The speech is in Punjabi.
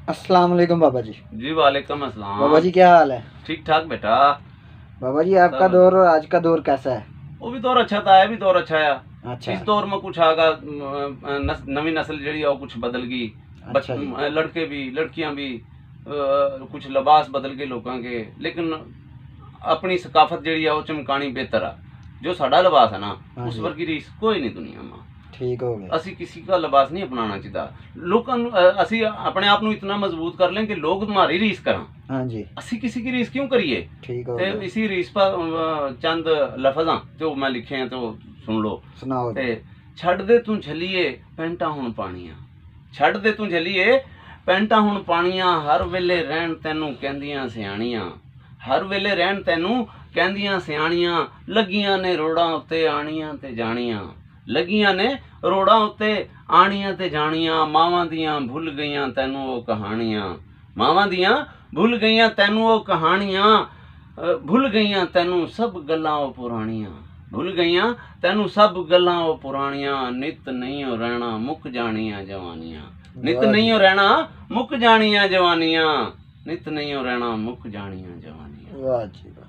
अस्सलाम वालेकुम बाबा जी। जी वालेकुम अस्सलाम। बाबा जी क्या हाल है? ठीक ठाक बेटा। बाबा जी आपका दौर और आज का दौर कैसा है? वो भी दौर अच्छा था, ये भी दौर अच्छा है। अच्छा इस दौर में कुछ आगा नवी नस्ल जड़ी है वो कुछ बदल गई। अच्छा जी। लड़के भी लड़कियां भी कुछ लिबास बदल गए लोगों के, लेकिन अपनी सकाफत जड़ी है वो चमकानी बेहतर है। जो साडा लिबास है ना हाँ उस जी। वर्गी रीस कोई नहीं दुनिया में। ठीक हो गया। ਅਸੀਂ ਕਿਸੇ ਦਾ ਲਿਬਾਸ ਨਹੀਂ ਅਪਣਾਉਣਾ ਚਾਹੀਦਾ। ਲੋਕਾਂ ਨੂੰ ਅਸੀਂ ਆਪਣੇ ਆਪ ਨੂੰ ਇਤਨਾ ਮਜ਼ਬੂਤ ਕਰ लें कि लोग हमारी रीस करें। हाँ जी। ਅਸੀਂ किसी की रीस क्यों करिए। ठीक हो ਤੇ गया। इसी रीस पर चंद लफजां जो मैं लिखे हैं तो सुन लो। सुनाओ ਤੇ जी। ਛੱਡ ਦੇ ਤੂੰ ਝੱਲੀਏ ਪੈਂਟਾਂ ਹੁਣ ਪਾਣੀਆਂ, ਛੱਡ ਦੇ ਤੂੰ ਝੱਲੀਏ ਪੈਂਟਾਂ ਹੁਣ ਪਾਣੀਆਂ, ਹਰ ਵੇਲੇ ਰਹਿਣ ਤੈਨੂੰ ਕਹਿੰਦੀਆਂ ਸਿਆਣੀਆਂ, ਹਰ ਵੇਲੇ ਰਹਿਣ ਤੈਨੂੰ ਕਹਿੰਦੀਆਂ ਸਿਆਣੀਆਂ, ਲੱਗੀਆਂ ਨੇ ਰੋੜਾਂ ਉੱਤੇ ਆਣੀਆਂ ਤੇ ਜਾਣੀਆਂ, ਲੱਗੀਆਂ ਨੇ ਰੋੜਾਂ ਉੱਤੇ ਆਣੀਆਂ ਤੇ ਜਾਣੀਆਂ, ਮਾਵਾਂ ਦੀਆਂ ਭੁੱਲ ਗਈਆਂ ਤੈਨੂੰ ਉਹ ਕਹਾਣੀਆਂ, ਮਾਵਾਂ ਦੀਆਂ ਭੁੱਲ ਗਈਆਂ ਤੈਨੂੰ ਉਹ ਕਹਾਣੀਆਂ, ਭੁੱਲ ਗਈਆਂ ਤੈਨੂੰ ਸਭ ਗੱਲਾਂ ਉਹ ਪੁਰਾਣੀਆਂ, ਭੁੱਲ ਗਈਆਂ ਤੈਨੂੰ ਸਭ ਗੱਲਾਂ ਉਹ ਪੁਰਾਣੀਆਂ, ਨਿਤ ਨਹੀਂ ਉਹ ਰਹਿਣਾ ਮੁੱਕ ਜਾਣੀਆਂ ਜਵਾਨੀਆਂ, ਨਿਤ ਨਹੀਂ ਉਹ ਰਹਿਣਾ ਮੁੱਕ ਜਾਣੀਆਂ ਜਵਾਨੀਆਂ, ਨਿਤ ਨਹੀਂ ਉਹ ਰਹਿਣਾ ਮੁੱਕ ਜਾਣੀਆਂ ਜਵਾਨੀਆਂ। वाह जी।